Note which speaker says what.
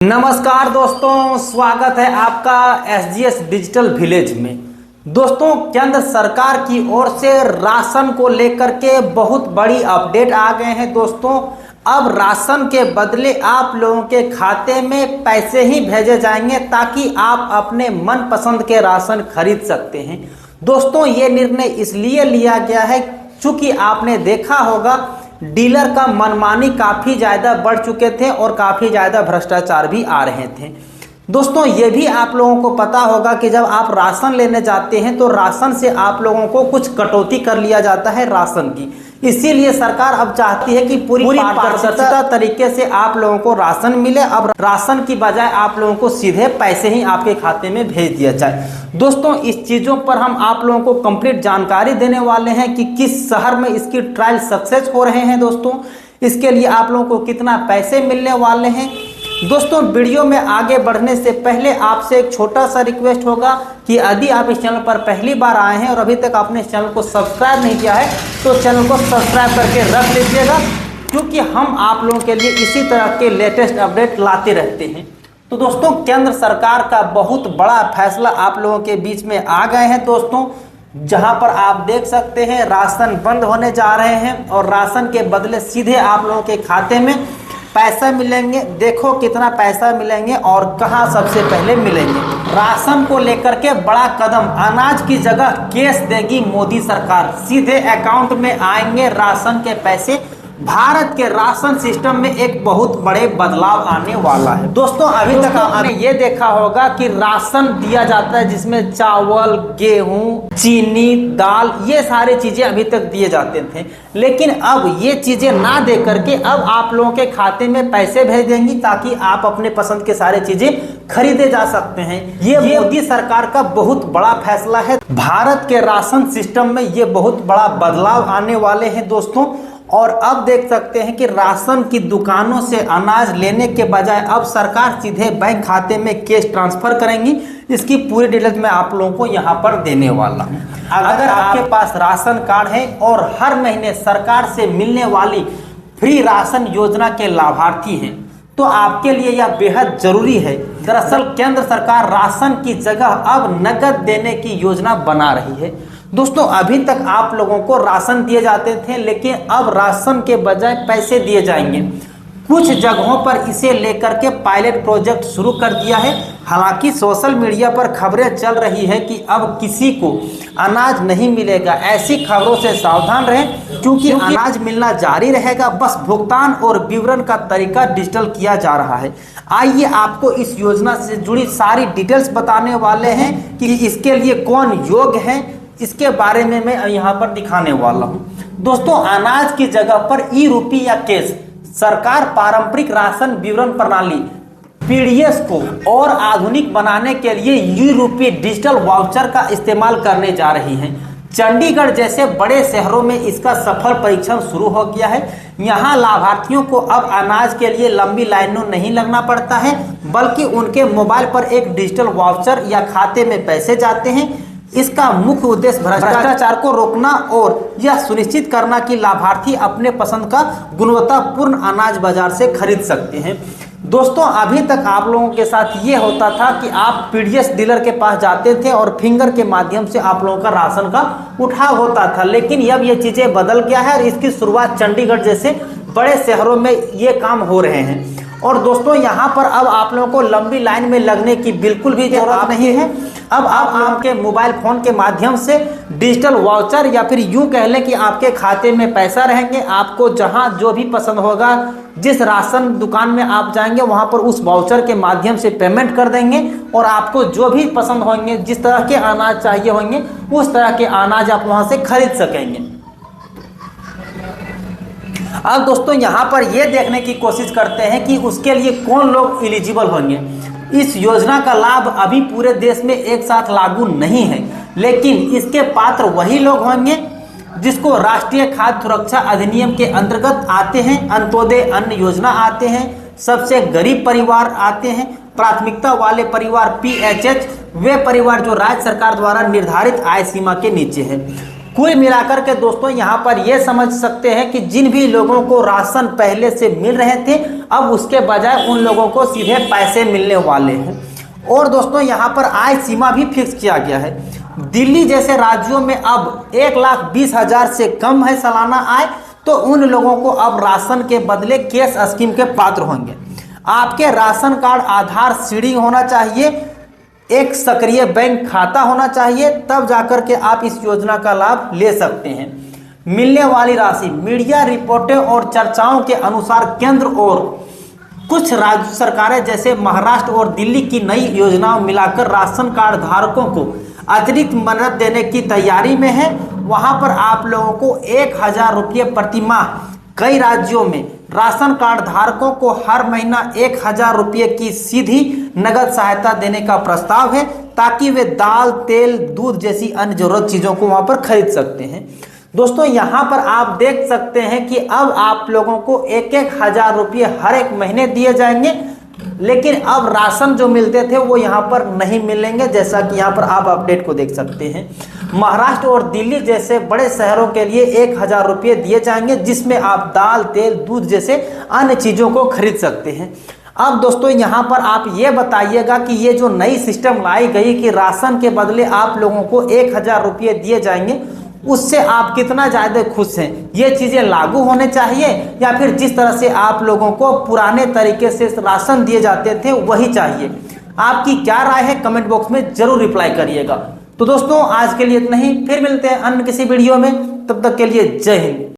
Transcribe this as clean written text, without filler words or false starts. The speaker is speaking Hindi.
Speaker 1: नमस्कार दोस्तों, स्वागत है आपका एसजीएस डिजिटल विलेज में। दोस्तों, केंद्र सरकार की ओर से राशन को लेकर के बहुत बड़ी अपडेट आ गए हैं। दोस्तों, अब राशन के बदले आप लोगों के खाते में पैसे ही भेजे जाएंगे ताकि आप अपने मनपसंद के राशन खरीद सकते हैं। दोस्तों, ये निर्णय इसलिए लिया गया है क्योंकि आपने देखा होगा डीलर का मनमानी काफ़ी ज़्यादा बढ़ चुके थे और काफ़ी ज़्यादा भ्रष्टाचार भी आ रहे थे। दोस्तों, ये भी आप लोगों को पता होगा कि जब आप राशन लेने जाते हैं तो राशन से आप लोगों को कुछ कटौती कर लिया जाता है राशन की। इसीलिए सरकार अब चाहती है कि पूरी पारदर्शिता तरीके से आप लोगों को राशन मिले। अब राशन की बजाय आप लोगों को सीधे पैसे ही आपके खाते में भेज दिया जाए। दोस्तों, इस चीज़ों पर हम आप लोगों को कंप्लीट जानकारी देने वाले हैं कि किस शहर में इसकी ट्रायल सक्सेस हो रहे हैं। दोस्तों, इसके लिए आप लोगों को कितना पैसे मिलने वाले हैं। दोस्तों, वीडियो में आगे बढ़ने से पहले आपसे एक छोटा सा रिक्वेस्ट होगा कि यदि आप इस चैनल पर पहली बार आए हैं और अभी तक आपने इस चैनल को सब्सक्राइब नहीं किया है तो चैनल को सब्सक्राइब करके रख लीजिएगा, क्योंकि हम आप लोगों के लिए इसी तरह के लेटेस्ट अपडेट लाते रहते हैं। तो दोस्तों, केंद्र सरकार का बहुत बड़ा फैसला आप लोगों के बीच में आ गए हैं। दोस्तों, जहां पर आप देख सकते हैं राशन बंद होने जा रहे हैं और राशन के बदले सीधे आप लोगों के खाते में पैसा मिलेंगे। देखो कितना पैसा मिलेंगे और कहां सबसे पहले मिलेंगे। राशन को लेकर के बड़ा कदम, अनाज की जगह कैश देगी मोदी सरकार। सीधे अकाउंट में आएंगे राशन के पैसे। भारत के राशन सिस्टम में एक बहुत बड़े बदलाव आने वाला है। दोस्तों, अभी तक आपने ये देखा होगा कि राशन दिया जाता है जिसमें चावल, गेहूं, चीनी, दाल, ये सारी चीजें अभी तक दिए जाते थे। लेकिन अब ये चीजें ना दे करके अब आप लोगों के खाते में पैसे भेज देंगी ताकि आप अपने पसंद के सारे चीजें खरीदे जा सकते हैं। ये मोदी सरकार का बहुत बड़ा फैसला है। भारत के राशन सिस्टम में ये बहुत बड़ा बदलाव आने वाले हैं। दोस्तों, और अब देख सकते हैं कि राशन की दुकानों से अनाज लेने के बजाय अब सरकार सीधे बैंक खाते में कैश ट्रांसफर करेंगी। इसकी पूरी डिटेल्स मैं आप लोगों को यहाँ पर देने वाला हूँ। अगर आपके पास राशन कार्ड है और हर महीने सरकार से मिलने वाली फ्री राशन योजना के लाभार्थी हैं तो आपके लिए यह बेहद जरूरी है। दरअसल केंद्र सरकार राशन की जगह अब नकद देने की योजना बना रही है। दोस्तों, अभी तक आप लोगों को राशन दिए जाते थे, लेकिन अब राशन के बजाय पैसे दिए जाएंगे। कुछ जगहों पर इसे लेकर के पायलट प्रोजेक्ट शुरू कर दिया है। हालांकि सोशल मीडिया पर खबरें चल रही है कि अब किसी को अनाज नहीं मिलेगा। ऐसी खबरों से सावधान रहें, क्योंकि अनाज मिलना जारी रहेगा। बस भुगतान और विवरण का तरीका डिजिटल किया जा रहा है। आइए आपको इस योजना से जुड़ी सारी डिटेल्स बताने वाले हैं कि इसके लिए कौन योग्य है। इसके बारे में मैं यहाँ पर दिखाने वाला हूँ। दोस्तों, अनाज की जगह पर ई रूपी या कैश सरकार पारंपरिक राशन विवरण प्रणाली पीडीएस को और आधुनिक बनाने के लिए ई रूपी डिजिटल वाउचर का इस्तेमाल करने जा रही है। चंडीगढ़ जैसे बड़े शहरों में इसका सफल परीक्षण शुरू हो गया है। यहाँ लाभार्थियों को अब अनाज के लिए लंबी लाइनों नहीं लगना पड़ता है, बल्कि उनके मोबाइल पर एक डिजिटल वाउचर या खाते में पैसे जाते हैं। इसका मुख्य उद्देश्य भ्रष्टाचार को रोकना और यह सुनिश्चित करना कि लाभार्थी अपने पसंद का गुणवत्तापूर्ण अनाज बाजार से खरीद सकते हैं। दोस्तों, अभी तक आप लोगों के साथ ये होता था कि आप पीडीएस डीलर के पास जाते थे और फिंगर के माध्यम से आप लोगों का राशन का उठाव होता था। लेकिन अब ये चीज़ें बदल गया है और इसकी शुरुआत चंडीगढ़ जैसे बड़े शहरों में ये काम हो रहे हैं। और दोस्तों, यहाँ पर अब आप लोगों को लंबी लाइन में लगने की बिल्कुल भी जरूरत नहीं है। अब आप आपके मोबाइल फोन के माध्यम से डिजिटल वाउचर या फिर यूं कह लें कि आपके खाते में पैसा रहेंगे। आपको जहां जो भी पसंद होगा, जिस राशन दुकान में आप जाएंगे वहां पर उस वाउचर के माध्यम से पेमेंट कर देंगे और आपको जो भी पसंद होंगे, जिस तरह के अनाज चाहिए होंगे, उस तरह के अनाज आप वहां से खरीद सकेंगे। अब दोस्तों, यहाँ पर यह देखने की कोशिश करते हैं कि उसके लिए कौन लोग एलिजिबल होंगे। इस योजना का लाभ अभी पूरे देश में एक साथ लागू नहीं है, लेकिन इसके पात्र वही लोग होंगे जिसको राष्ट्रीय खाद्य सुरक्षा अधिनियम के अंतर्गत आते हैं। अंत्योदय अन्न योजना आते हैं, सबसे गरीब परिवार आते हैं, प्राथमिकता वाले परिवार PHH, वे परिवार जो राज्य सरकार द्वारा निर्धारित आय सीमा के नीचे है। कुल मिलाकर के दोस्तों यहाँ पर यह समझ सकते हैं कि जिन भी लोगों को राशन पहले से मिल रहे थे, अब उसके बजाय उन लोगों को सीधे पैसे मिलने वाले हैं। और दोस्तों यहाँ पर आय सीमा भी फिक्स किया गया है। दिल्ली जैसे राज्यों में अब 1,20,000 से कम है सालाना आय, तो उन लोगों को अब राशन के बदले कैश स्कीम के पात्र होंगे। आपके राशन कार्ड आधार सीडिंग होना चाहिए, एक सक्रिय बैंक खाता होना चाहिए, तब जाकर के आप इस योजना का लाभ ले सकते हैं। मिलने वाली राशि, मीडिया रिपोर्टें और चर्चाओं के अनुसार केंद्र और कुछ राज्य सरकारें जैसे महाराष्ट्र और दिल्ली की नई योजनाओं मिलाकर राशन कार्ड धारकों को अतिरिक्त मदद देने की तैयारी में है। वहां पर आप लोगों को 1,000 रुपये प्रति माह, कई राज्यों में राशन कार्ड धारकों को हर महीना 1,000 रुपये की सीधी नगद सहायता देने का प्रस्ताव है, ताकि वे दाल, तेल, दूध जैसी अन्य जरूरत चीजों को वहां पर खरीद सकते हैं। दोस्तों यहाँ पर आप देख सकते हैं कि अब आप लोगों को 1,000 रुपये हर एक महीने दिए जाएंगे, लेकिन अब राशन जो मिलते थे वो यहाँ पर नहीं मिलेंगे, जैसा कि यहाँ पर आप अपडेट को देख सकते हैं। महाराष्ट्र और दिल्ली जैसे बड़े शहरों के लिए 1,000 रुपये दिए जाएंगे, जिसमें आप दाल, तेल, दूध जैसे अन्य चीज़ों को खरीद सकते हैं। अब दोस्तों यहाँ पर आप ये बताइएगा कि ये जो नई सिस्टम लाई गई कि राशन के बदले आप लोगों को 1,000 रुपये दिए जाएंगे, उससे आप कितना ज़्यादा खुश हैं? ये चीज़ें लागू होने चाहिए या फिर जिस तरह से आप लोगों को पुराने तरीके से राशन दिए जाते थे वही चाहिए? आपकी क्या राय है कमेंट बॉक्स में जरूर रिप्लाई करिएगा। तो दोस्तों आज के लिए इतना ही, फिर मिलते हैं अन्य किसी वीडियो में, तब तक के लिए जय हिंद।